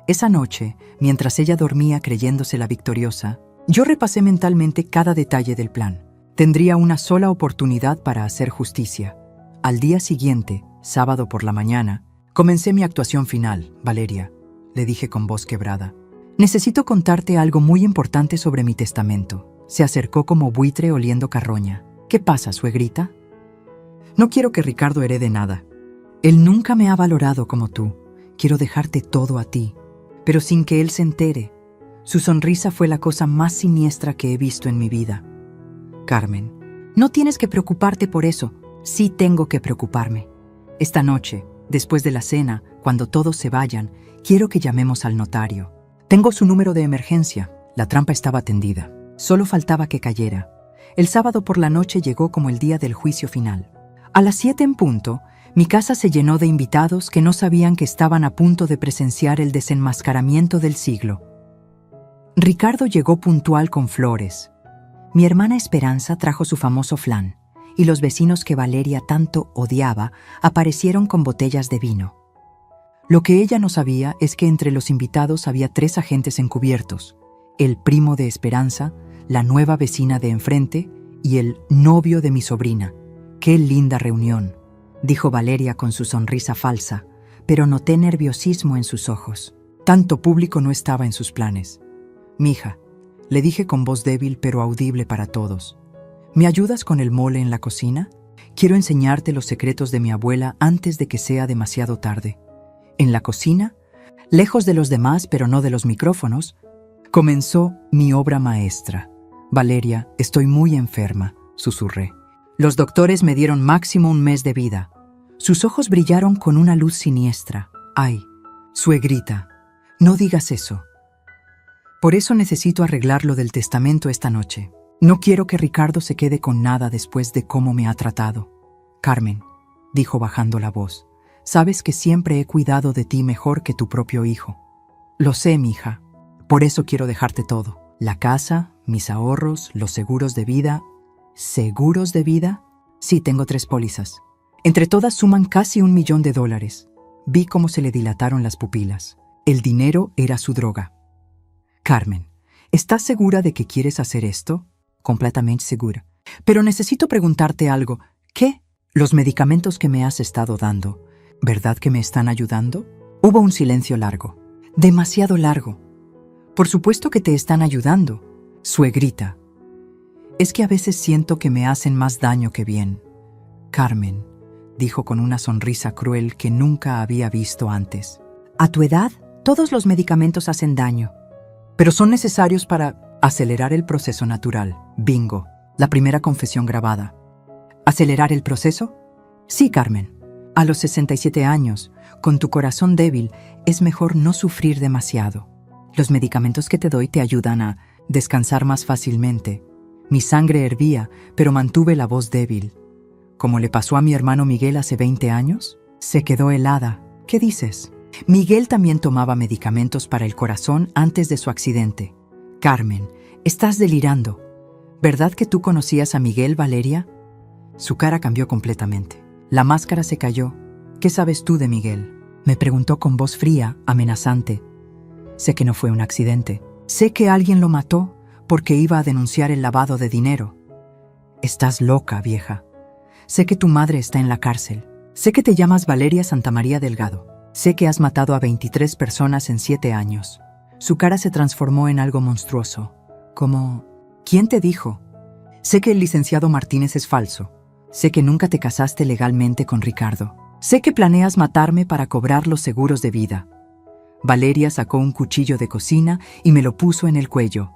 Esa noche, mientras ella dormía creyéndose la victoriosa, yo repasé mentalmente cada detalle del plan. Tendría una sola oportunidad para hacer justicia. Al día siguiente, sábado por la mañana, comencé mi actuación final. Valeria, le dije con voz quebrada. Necesito contarte algo muy importante sobre mi testamento. Se acercó como buitre oliendo carroña. ¿Qué pasa, suegrita? No quiero que Ricardo herede nada. Él nunca me ha valorado como tú. Quiero dejarte todo a ti, pero sin que él se entere. Su sonrisa fue la cosa más siniestra que he visto en mi vida. Carmen, no tienes que preocuparte por eso. Sí tengo que preocuparme. Esta noche, después de la cena, cuando todos se vayan, quiero que llamemos al notario. Tengo su número de emergencia. La trampa estaba tendida. Solo faltaba que cayera. El sábado por la noche llegó como el día del juicio final. A las 7 en punto, mi casa se llenó de invitados que no sabían que estaban a punto de presenciar el desenmascaramiento del siglo. Ricardo llegó puntual con flores. Mi hermana Esperanza trajo su famoso flan, y los vecinos que Valeria tanto odiaba aparecieron con botellas de vino. Lo que ella no sabía es que entre los invitados había 3 agentes encubiertos: el primo de Esperanza, la nueva vecina de enfrente y el novio de mi sobrina. ¡Qué linda reunión!, dijo Valeria con su sonrisa falsa, pero noté nerviosismo en sus ojos. Tanto público no estaba en sus planes. Mija, le dije con voz débil pero audible para todos. ¿Me ayudas con el mole en la cocina? Quiero enseñarte los secretos de mi abuela antes de que sea demasiado tarde. En la cocina, lejos de los demás pero no de los micrófonos, comenzó mi obra maestra. Valeria, estoy muy enferma, susurré. Los doctores me dieron máximo 1 mes de vida. Sus ojos brillaron con una luz siniestra. Ay, suegrita, no digas eso. Por eso necesito arreglar lo del testamento esta noche. No quiero que Ricardo se quede con nada después de cómo me ha tratado. Carmen, dijo bajando la voz, sabes que siempre he cuidado de ti mejor que tu propio hijo. Lo sé, mija. Por eso quiero dejarte todo. La casa, mis ahorros, los seguros de vida. ¿Seguros de vida? Sí, tengo 3 pólizas. Entre todas suman casi $1 millón. Vi cómo se le dilataron las pupilas. El dinero era su droga. Carmen, ¿estás segura de que quieres hacer esto? Completamente segura. Pero necesito preguntarte algo. ¿Qué? Los medicamentos que me has estado dando, ¿verdad que me están ayudando? Hubo un silencio largo. Demasiado largo. Por supuesto que te están ayudando, suegrita. Es que a veces siento que me hacen más daño que bien. Carmen, dijo con una sonrisa cruel que nunca había visto antes. A tu edad, todos los medicamentos hacen daño. Pero son necesarios para acelerar el proceso natural. Bingo, la primera confesión grabada. ¿Acelerar el proceso? Sí, Carmen. A los 67 años, con tu corazón débil, es mejor no sufrir demasiado. Los medicamentos que te doy te ayudan a descansar más fácilmente. Mi sangre hervía, pero mantuve la voz débil. ¿Como le pasó a mi hermano Miguel hace 20 años? Se quedó helada. ¿Qué dices? Miguel también tomaba medicamentos para el corazón antes de su accidente. Carmen, estás delirando. ¿Verdad que tú conocías a Miguel, Valeria? Su cara cambió completamente. La máscara se cayó. ¿Qué sabes tú de Miguel? Me preguntó con voz fría, amenazante. Sé que no fue un accidente. Sé que alguien lo mató porque iba a denunciar el lavado de dinero. Estás loca, vieja. Sé que tu madre está en la cárcel. Sé que te llamas Valeria Santamaría Delgado. Sé que has matado a 23 personas en 7 años. Su cara se transformó en algo monstruoso. Como... ¿Quién te dijo? Sé que el licenciado Martínez es falso. Sé que nunca te casaste legalmente con Ricardo. Sé que planeas matarme para cobrar los seguros de vida. Valeria sacó un cuchillo de cocina y me lo puso en el cuello.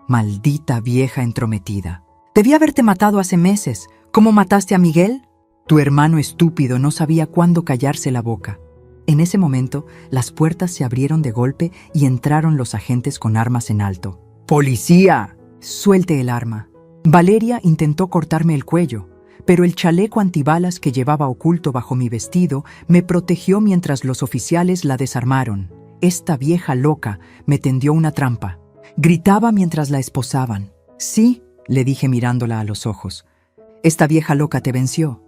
Maldita vieja entrometida. Debí haberte matado hace meses. ¿Cómo mataste a Miguel? Tu hermano estúpido no sabía cuándo callarse la boca. En ese momento, las puertas se abrieron de golpe y entraron los agentes con armas en alto. ¡Policía! Suelte el arma. Valeria intentó cortarme el cuello, pero el chaleco antibalas que llevaba oculto bajo mi vestido me protegió mientras los oficiales la desarmaron. Esta vieja loca me tendió una trampa. Gritaba mientras la esposaban. Sí, le dije mirándola a los ojos. Esta vieja loca te venció.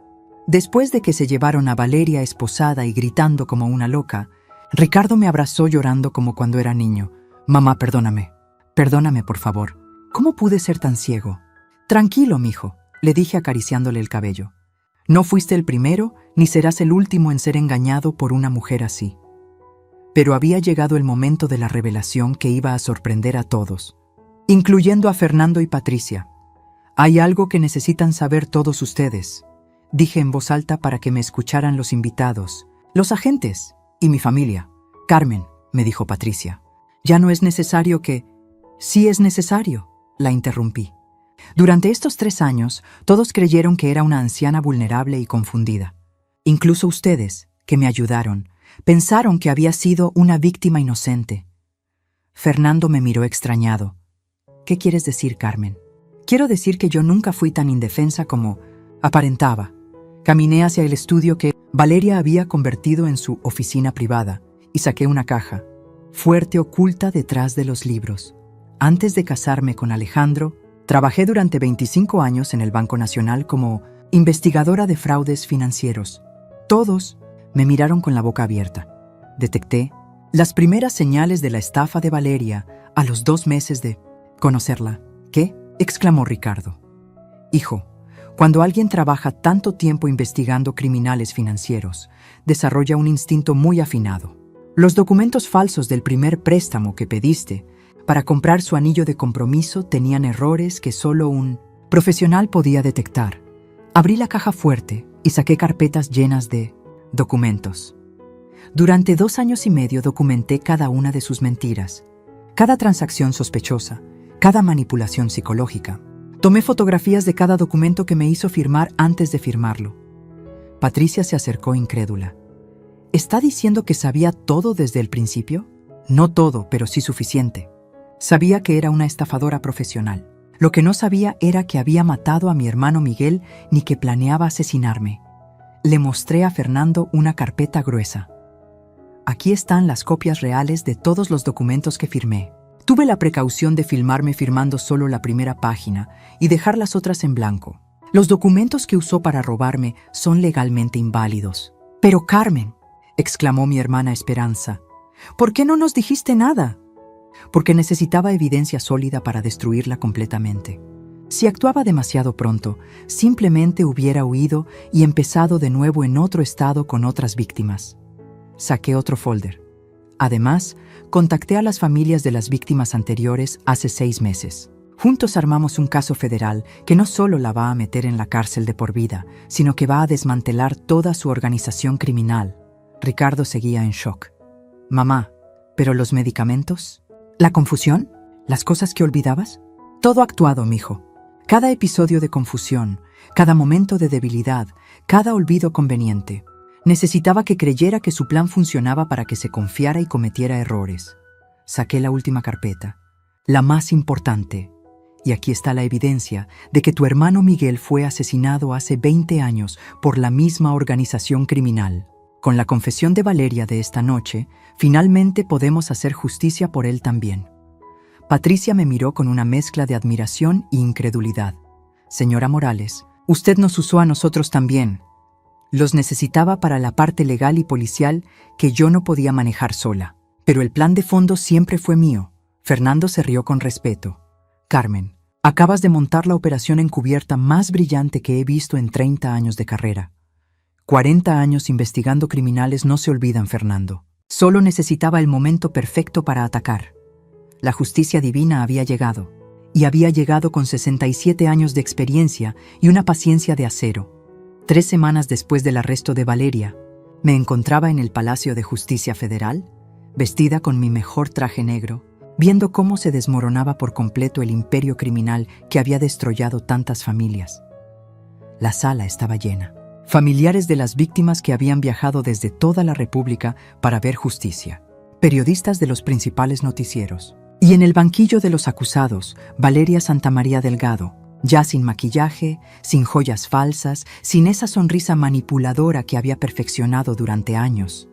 Después de que se llevaron a Valeria esposada y gritando como una loca, Ricardo me abrazó llorando como cuando era niño. Mamá, perdóname. Perdóname, por favor. ¿Cómo pude ser tan ciego? Tranquilo, mijo, le dije acariciándole el cabello. No fuiste el primero, ni serás el último en ser engañado por una mujer así. Pero había llegado el momento de la revelación que iba a sorprender a todos, incluyendo a Fernando y Patricia. Hay algo que necesitan saber todos ustedes, dije en voz alta para que me escucharan los invitados, los agentes y mi familia. Carmen, me dijo Patricia, ya no es necesario que... Sí es necesario, la interrumpí. Durante estos 3 años, todos creyeron que era una anciana vulnerable y confundida. Incluso ustedes, que me ayudaron, pensaron que había sido una víctima inocente. Fernando me miró extrañado. ¿Qué quieres decir, Carmen? Quiero decir que yo nunca fui tan indefensa como aparentaba. Caminé hacia el estudio que Valeria había convertido en su oficina privada y saqué una caja, fuerte oculta detrás de los libros. Antes de casarme con Alejandro, trabajé durante 25 años en el Banco Nacional como investigadora de fraudes financieros. Todos me miraron con la boca abierta. Detecté las primeras señales de la estafa de Valeria a los 2 meses de conocerla. ¿Qué?, exclamó Ricardo. Hijo, cuando alguien trabaja tanto tiempo investigando criminales financieros, desarrolla un instinto muy afinado. Los documentos falsos del primer préstamo que pediste para comprar su anillo de compromiso tenían errores que solo un profesional podía detectar. Abrí la caja fuerte y saqué carpetas llenas de documentos. Durante 2 años y medio documenté cada una de sus mentiras, cada transacción sospechosa, cada manipulación psicológica. Tomé fotografías de cada documento que me hizo firmar antes de firmarlo. Patricia se acercó incrédula. ¿Está diciendo que sabía todo desde el principio? No todo, pero sí suficiente. Sabía que era una estafadora profesional. Lo que no sabía era que había matado a mi hermano Miguel ni que planeaba asesinarme. Le mostré a Fernando una carpeta gruesa. Aquí están las copias reales de todos los documentos que firmé. Tuve la precaución de filmarme firmando solo la primera página y dejar las otras en blanco. Los documentos que usó para robarme son legalmente inválidos. Pero Carmen, exclamó mi hermana Esperanza, ¿por qué no nos dijiste nada? Porque necesitaba evidencia sólida para destruirla completamente. Si actuaba demasiado pronto, simplemente hubiera huido y empezado de nuevo en otro estado con otras víctimas. Saqué otro folder. Además, contacté a las familias de las víctimas anteriores hace 6 meses. Juntos armamos un caso federal que no solo la va a meter en la cárcel de por vida, sino que va a desmantelar toda su organización criminal. Ricardo seguía en shock. Mamá, ¿pero los medicamentos? ¿La confusión? ¿Las cosas que olvidabas? Todo actuado, mijo. Cada episodio de confusión, cada momento de debilidad, cada olvido conveniente. Necesitaba que creyera que su plan funcionaba para que se confiara y cometiera errores. Saqué la última carpeta, la más importante, y aquí está la evidencia de que tu hermano Miguel fue asesinado hace 20 años por la misma organización criminal. Con la confesión de Valeria de esta noche, finalmente podemos hacer justicia por él también. Patricia me miró con una mezcla de admiración e incredulidad. Señora Morales, usted nos usó a nosotros también. Los necesitaba para la parte legal y policial que yo no podía manejar sola. Pero el plan de fondo siempre fue mío. Fernando se rió con respeto. Carmen, acabas de montar la operación encubierta más brillante que he visto en 30 años de carrera. 40 años investigando criminales no se olvidan, Fernando. Solo necesitaba el momento perfecto para atacar. La justicia divina había llegado, y había llegado con 67 años de experiencia y una paciencia de acero. 3 semanas después del arresto de Valeria, me encontraba en el Palacio de Justicia Federal, vestida con mi mejor traje negro, viendo cómo se desmoronaba por completo el imperio criminal que había destrollado tantas familias. La sala estaba llena. Familiares de las víctimas que habían viajado desde toda la República para ver justicia. Periodistas de los principales noticieros. Y en el banquillo de los acusados, Valeria Santamaría Delgado, Ya sin maquillaje, sin joyas falsas, sin esa sonrisa manipuladora que había perfeccionado durante años.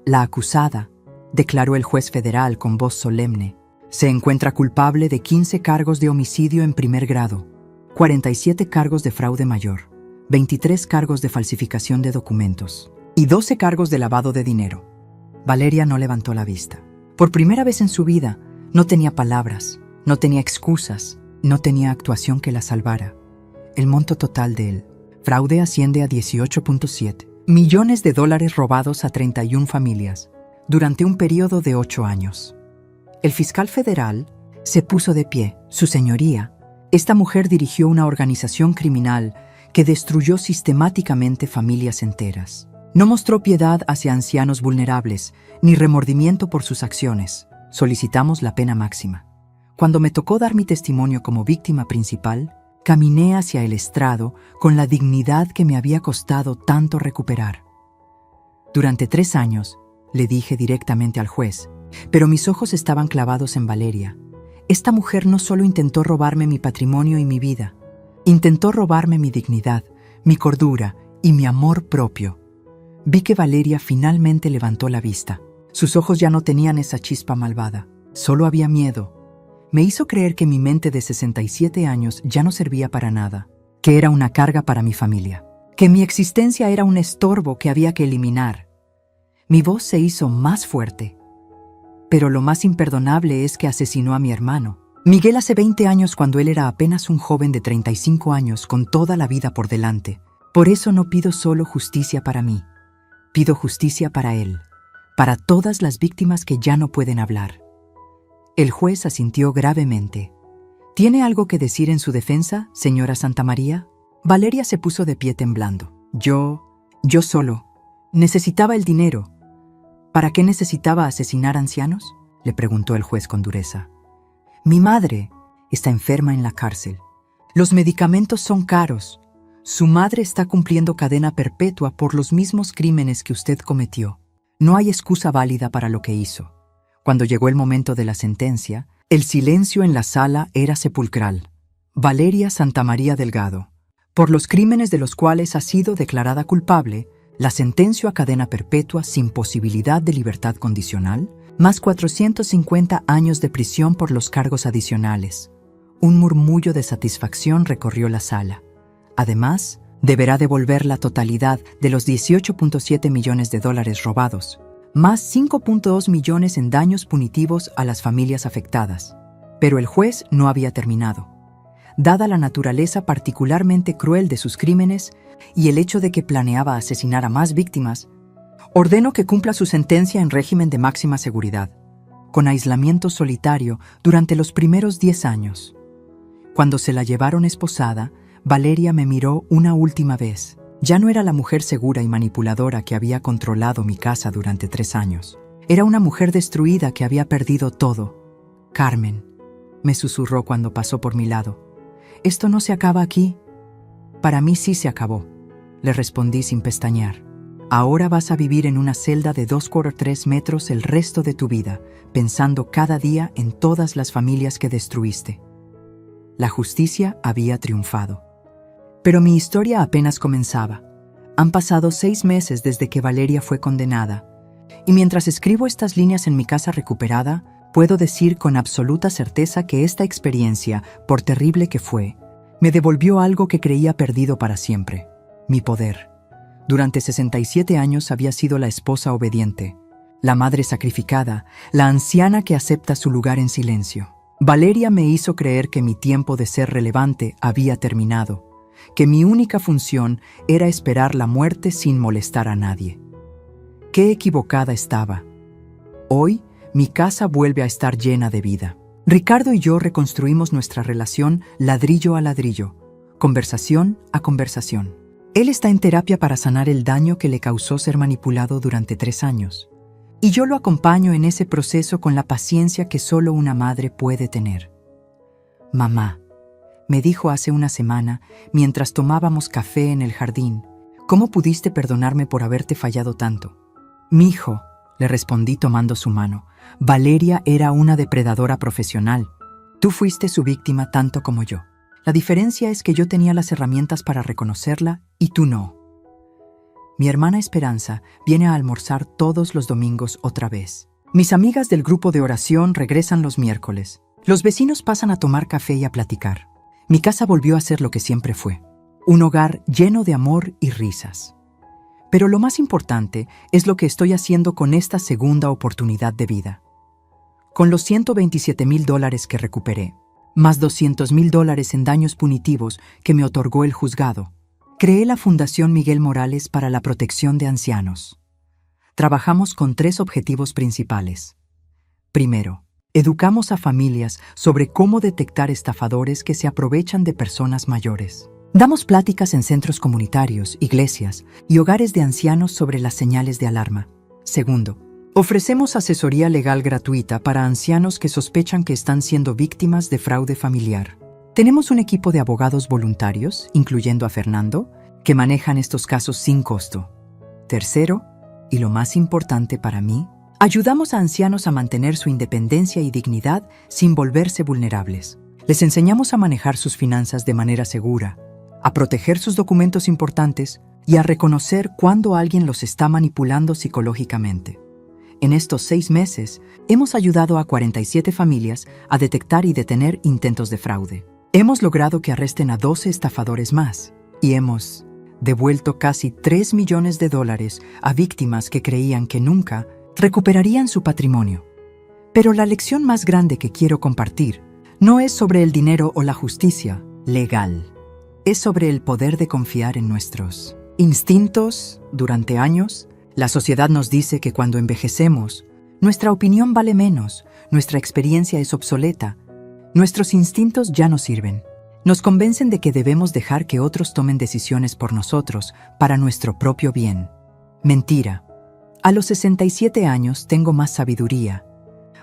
La acusada, declaró el juez federal con voz solemne, se encuentra culpable de 15 cargos de homicidio en primer grado, 47 cargos de fraude mayor, 23 cargos de falsificación de documentos y 12 cargos de lavado de dinero. Valeria no levantó la vista. Por primera vez en su vida, no tenía palabras, no tenía excusas, no tenía actuación que la salvara. El monto total del fraude asciende a 18.7 millones de dólares robados a 31 familias durante un periodo de 8 años. El fiscal federal se puso de pie. Su señoría, esta mujer dirigió una organización criminal que destruyó sistemáticamente familias enteras. No mostró piedad hacia ancianos vulnerables, ni remordimiento por sus acciones. Solicitamos la pena máxima. Cuando me tocó dar mi testimonio como víctima principal, caminé hacia el estrado con la dignidad que me había costado tanto recuperar. Durante 3 años, le dije directamente al juez, pero mis ojos estaban clavados en Valeria. Esta mujer no solo intentó robarme mi patrimonio y mi vida, intentó robarme mi dignidad, mi cordura y mi amor propio. Vi que Valeria finalmente levantó la vista. Sus ojos ya no tenían esa chispa malvada, solo había miedo. Me hizo creer que mi mente de 67 años ya no servía para nada, que era una carga para mi familia, que mi existencia era un estorbo que había que eliminar. Mi voz se hizo más fuerte. Pero lo más imperdonable es que asesinó a mi hermano, Miguel, hace 20 años, cuando él era apenas un joven de 35 años con toda la vida por delante. Por eso no pido solo justicia para mí, pido justicia para él, para todas las víctimas que ya no pueden hablar. El juez asintió gravemente. ¿Tiene algo que decir en su defensa, señora Santamaría? Valeria se puso de pie temblando. Yo solo. Necesitaba el dinero. ¿Para qué necesitaba asesinar ancianos?, le preguntó el juez con dureza. Mi madre está enferma en la cárcel. Los medicamentos son caros. Su madre está cumpliendo cadena perpetua por los mismos crímenes que usted cometió. No hay excusa válida para lo que hizo. Cuando llegó el momento de la sentencia, el silencio en la sala era sepulcral. Valeria Santamaría Delgado, por los crímenes de los cuales ha sido declarada culpable, la sentencio a cadena perpetua sin posibilidad de libertad condicional, más 450 años de prisión por los cargos adicionales. Un murmullo de satisfacción recorrió la sala. Además, deberá devolver la totalidad de los 18.7 millones de dólares robados, más 5.2 millones en daños punitivos a las familias afectadas. Pero el juez no había terminado. Dada la naturaleza particularmente cruel de sus crímenes y el hecho de que planeaba asesinar a más víctimas, ordeno que cumpla su sentencia en régimen de máxima seguridad, con aislamiento solitario durante los primeros 10 años. Cuando se la llevaron esposada, Valeria me miró una última vez. Ya no era la mujer segura y manipuladora que había controlado mi casa durante 3 años. Era una mujer destruida que había perdido todo. Carmen, me susurró cuando pasó por mi lado. Esto no se acaba aquí. Para mí sí se acabó, le respondí sin pestañear. Ahora vas a vivir en una celda de 2x3 metros el resto de tu vida, pensando cada día en todas las familias que destruiste. La justicia había triunfado. Pero mi historia apenas comenzaba. Han pasado 6 meses desde que Valeria fue condenada, y mientras escribo estas líneas en mi casa recuperada, puedo decir con absoluta certeza que esta experiencia, por terrible que fue, me devolvió algo que creía perdido para siempre: mi poder. Durante 67 años había sido la esposa obediente, la madre sacrificada, la anciana que acepta su lugar en silencio. Valeria me hizo creer que mi tiempo de ser relevante había terminado, que mi única función era esperar la muerte sin molestar a nadie. Qué equivocada estaba. Hoy, mi casa vuelve a estar llena de vida. Ricardo y yo reconstruimos nuestra relación ladrillo a ladrillo, conversación a conversación. Él está en terapia para sanar el daño que le causó ser manipulado durante 3 años. Y yo lo acompaño en ese proceso con la paciencia que solo una madre puede tener. Mamá, me dijo hace una semana, mientras tomábamos café en el jardín, ¿cómo pudiste perdonarme por haberte fallado tanto? Mijo, le respondí tomando su mano, Valeria era una depredadora profesional. Tú fuiste su víctima tanto como yo. La diferencia es que yo tenía las herramientas para reconocerla y tú no. Mi hermana Esperanza viene a almorzar todos los domingos otra vez. Mis amigas del grupo de oración regresan los miércoles. Los vecinos pasan a tomar café y a platicar. Mi casa volvió a ser lo que siempre fue, un hogar lleno de amor y risas. Pero lo más importante es lo que estoy haciendo con esta segunda oportunidad de vida. Con los $127,000 que recuperé, más $200,000 en daños punitivos que me otorgó el juzgado, creé la Fundación Miguel Morales para la protección de ancianos. Trabajamos con 3 objetivos principales. Primero, educamos a familias sobre cómo detectar estafadores que se aprovechan de personas mayores. Damos pláticas en centros comunitarios, iglesias y hogares de ancianos sobre las señales de alarma. Segundo, ofrecemos asesoría legal gratuita para ancianos que sospechan que están siendo víctimas de fraude familiar. Tenemos un equipo de abogados voluntarios, incluyendo a Fernando, que manejan estos casos sin costo. Tercero, y lo más importante para mí, ayudamos a ancianos a mantener su independencia y dignidad sin volverse vulnerables. Les enseñamos a manejar sus finanzas de manera segura, a proteger sus documentos importantes y a reconocer cuando alguien los está manipulando psicológicamente. En estos 6 meses, hemos ayudado a 47 familias a detectar y detener intentos de fraude. Hemos logrado que arresten a 12 estafadores más y hemos devuelto casi $3 millones a víctimas que creían que nunca recuperarían su patrimonio. Pero la lección más grande que quiero compartir no es sobre el dinero o la justicia legal. Es sobre el poder de confiar en nuestros instintos. Durante años, la sociedad nos dice que cuando envejecemos, nuestra opinión vale menos, nuestra experiencia es obsoleta, nuestros instintos ya no sirven. Nos convencen de que debemos dejar que otros tomen decisiones por nosotros para nuestro propio bien. Mentira. A los 67 años tengo más sabiduría,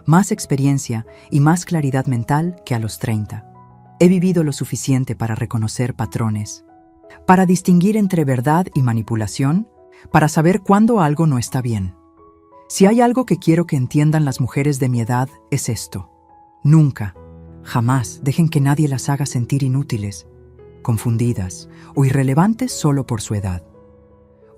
más experiencia y más claridad mental que a los 30. He vivido lo suficiente para reconocer patrones, para distinguir entre verdad y manipulación, para saber cuándo algo no está bien. Si hay algo que quiero que entiendan las mujeres de mi edad, es esto. Nunca, jamás dejen que nadie las haga sentir inútiles, confundidas o irrelevantes solo por su edad.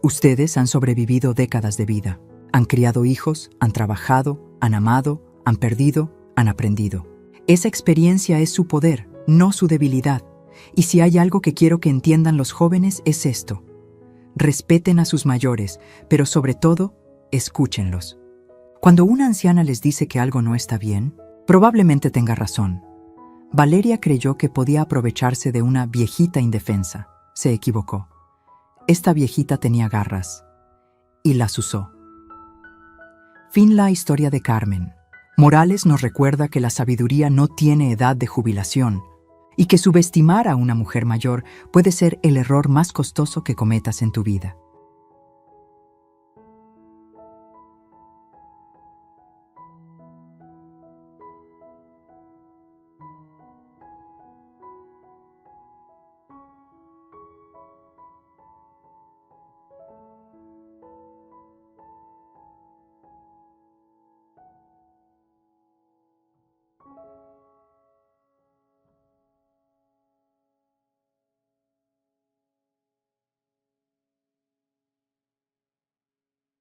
Ustedes han sobrevivido décadas de vida, han criado hijos, han trabajado, han amado, han perdido, han aprendido. Esa experiencia es su poder, no su debilidad. Y si hay algo que quiero que entiendan los jóvenes es esto. Respeten a sus mayores, pero sobre todo, escúchenlos. Cuando una anciana les dice que algo no está bien, probablemente tenga razón. Valeria creyó que podía aprovecharse de una viejita indefensa. Se equivocó. Esta viejita tenía garras y las usó. Fin la historia de Carmen. Morales nos recuerda que la sabiduría no tiene edad de jubilación y que subestimar a una mujer mayor puede ser el error más costoso que cometas en tu vida.